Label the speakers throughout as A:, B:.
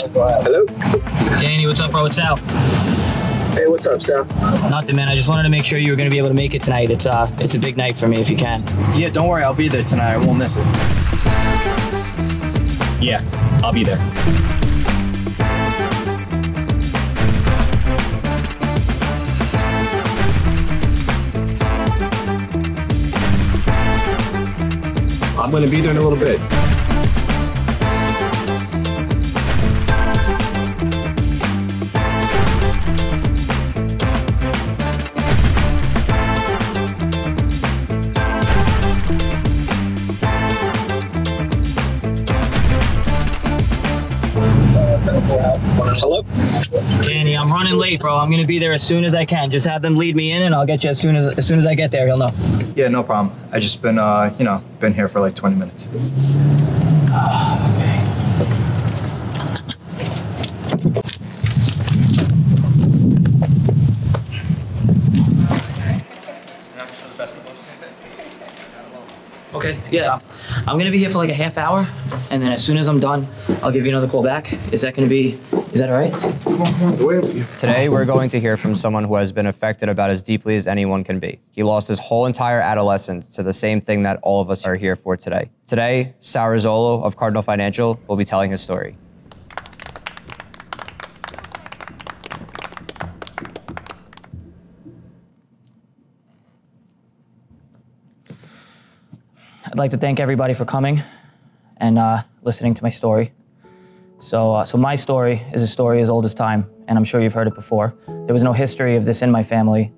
A: Hello?
B: Danny, what's up, bro? It's Sal.
A: Hey, what's up, Sal?
B: Nothing, man. I just wanted to make sure you were going to be able to make it tonight. It's a big night for me if you can.
C: Yeah, don't worry. I'll be there tonight. I won't miss it.
D: Yeah, I'll be there.
E: I'm going to be there in a little bit.
A: Hello?
B: Danny, I'm running late, bro. I'm going to be there as soon as I can. Just have them lead me in, and I'll get you as soon as I get there. You'll know.
C: Yeah, no problem. I just been, been here for like 20 minutes.
B: Okay, yeah. I'm going to be here for like a half hour, and then as soon as I'm done, I'll give you another call back. Is that all right?
E: Come on, wait for you.
F: Today, we're going to hear from someone who has been affected about as deeply as anyone can be. He lost his whole entire adolescence to the same thing that all of us are here for today. Today, Sal Rizzolo of Cardinal Financial will be telling his story.
B: I'd like to thank everybody for coming and listening to my story. So my story is a story as old as time, and I'm sure you've heard it before. There was no history of this in my family,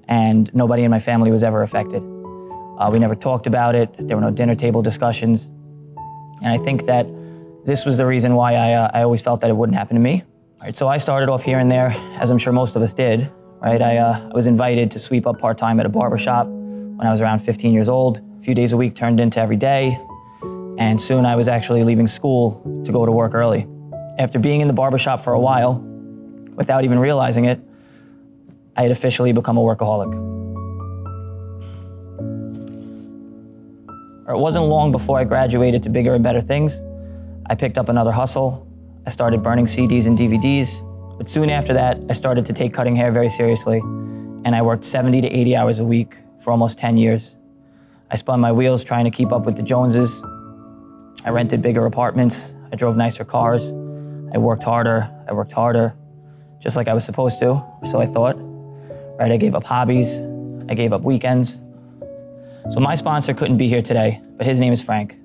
B: and nobody in my family was ever affected. We never talked about it. There were no dinner table discussions. And I think that this was the reason why I always felt that it wouldn't happen to me. All right, so I started off here and there, as I'm sure most of us did. Right? I was invited to sweep up part-time at a barbershop when I was around 15 years old. A few days a week turned into every day. And soon I was actually leaving school to go to work early. After being in the barbershop for a while, without even realizing it, I had officially become a workaholic. It wasn't long before I graduated to bigger and better things. I picked up another hustle. I started burning CDs and DVDs. But soon after that, I started to take cutting hair very seriously. And I worked 70 to 80 hours a week for almost 10 years. I spun my wheels trying to keep up with the Joneses. I rented bigger apartments. I drove nicer cars. I worked harder, just like I was supposed to, or so I thought. Right, I gave up hobbies, I gave up weekends. So my sponsor couldn't be here today, but his name is Frank.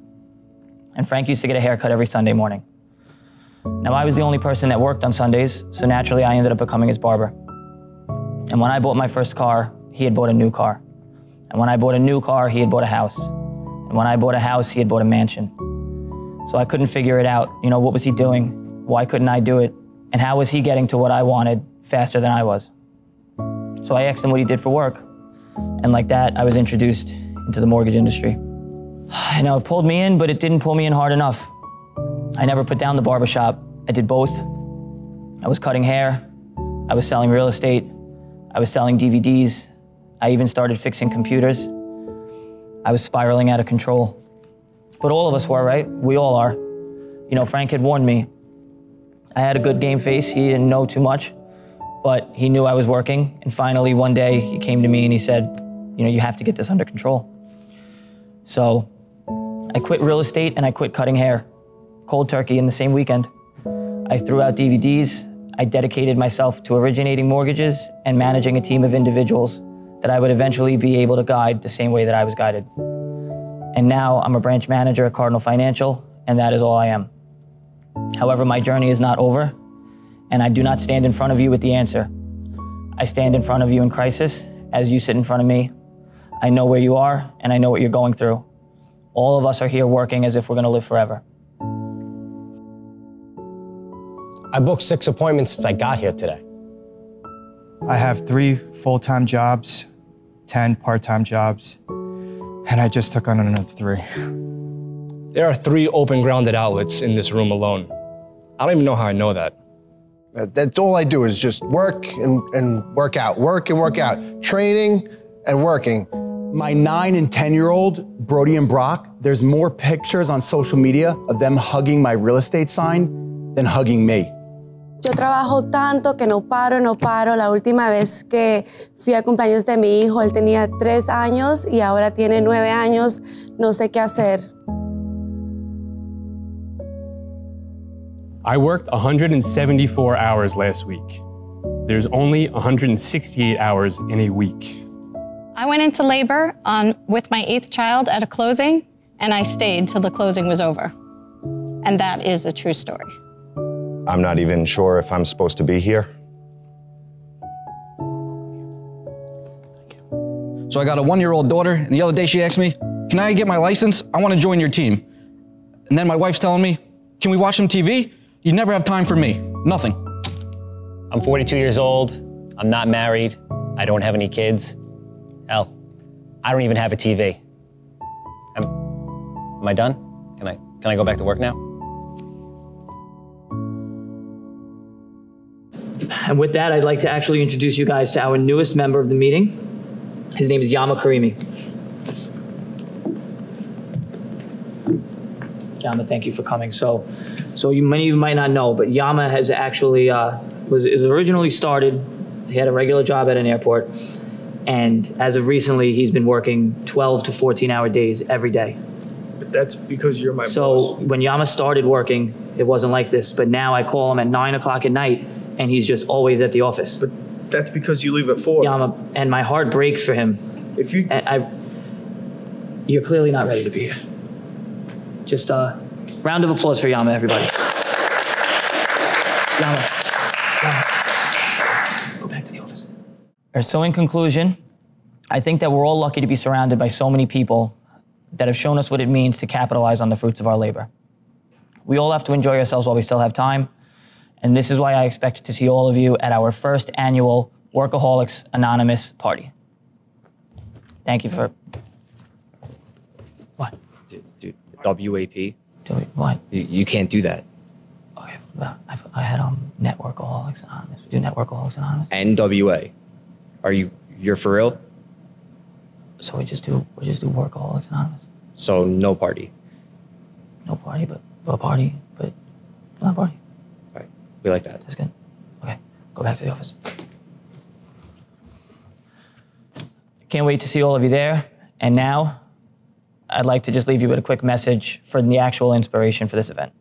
B: And Frank used to get a haircut every Sunday morning. Now I was the only person that worked on Sundays, so naturally I ended up becoming his barber. And when I bought my first car, he had bought a new car. And when I bought a new car, he had bought a house. And when I bought a house, he had bought a mansion. So I couldn't figure it out. You know, what was he doing? Why couldn't I do it? And how was he getting to what I wanted faster than I was? So I asked him what he did for work. And like that, I was introduced into the mortgage industry. You know, it pulled me in, but it didn't pull me in hard enough. I never put down the barbershop. I did both. I was cutting hair. I was selling real estate. I was selling DVDs. I even started fixing computers. I was spiraling out of control. But all of us were, right? We all are. You know, Frank had warned me. I had a good game face. He didn't know too much, but he knew I was working. And finally, one day, he came to me and he said, you know, you have to get this under control. So I quit real estate and I quit cutting hair, cold turkey in the same weekend. I threw out DVDs. I dedicated myself to originating mortgages and managing a team of individuals that I would eventually be able to guide the same way that I was guided. And now I'm a branch manager at Cardinal Financial, and that is all I am. However, my journey is not over, and I do not stand in front of you with the answer. I stand in front of you in crisis as you sit in front of me. I know where you are, and I know what you're going through. All of us are here working as if we're gonna live forever.
G: I booked 6 appointments since I got here today.
C: I have 3 full-time jobs, 10 part-time jobs, and I just took on another 3.
D: There are 3 open grounded outlets in this room alone. I don't even know how I know that.
E: That's all I do is just work and work out, work and work out, training and working.
H: My 9 and 10-year-old, Brody and Brock, there's more pictures on social media of them hugging my real estate sign than hugging me.
I: Yo trabajo tanto que no paro. La última vez que fui al cumpleaños de mi hijo, él tenía 3 años y ahora tiene 9 años. No sé qué hacer.
J: I worked 174 hours last week. There's only 168 hours in a week.
K: I went into labor with my 8th child at a closing, and I stayed till the closing was over. And that is a true story.
L: I'm not even sure if I'm supposed to be here.
M: So I got a 1-year-old daughter, and the other day she asked me, can I get my license? I want to join your team. And then my wife's telling me, can we watch some TV? You never have time for me. Nothing.
N: I'm 42 years old. I'm not married. I don't have any kids. Hell, I don't even have a TV. Am I done? Can I go back to work now?
B: And with that, I'd like to actually introduce you guys to our newest member of the meeting. His name is Yama Karimi. Yama, thank you for coming. So many of you might not know, but Yama has actually, is originally started, he had a regular job at an airport, and as of recently, he's been working 12 to 14-hour days every day.
O: But that's because you're my boss.
B: So when Yama started working, it wasn't like this, but now I call him at 9 o'clock at night, and he's just always at the office.
O: But that's because you leave at 4.
B: Yama, and my heart breaks for him.
O: If you...
B: You're clearly not ready to be here. Just a round of applause for Yama, everybody. Yama. Go back to the office. All right, so in conclusion, I think that we're all lucky to be surrounded by so many people that have shown us what it means to capitalize on the fruits of our labor. We all have to enjoy ourselves while we still have time, and this is why I expect to see all of you at our first annual Workaholics Anonymous party. Thank you for... What?
F: Dude, WAP?
B: What?
F: You can't do that.
B: Okay, I had Networkaholics Anonymous. We do Networkaholics Anonymous.
F: NWA. You're for real?
B: So we just do Workaholics Anonymous.
F: So no party?
B: No party, but a party, but not a party.
F: All right, we like that.
B: That's good. Okay, go back to the office. Can't wait to see all of you there. And now, I'd like to just leave you with a quick message for the actual inspiration for this event.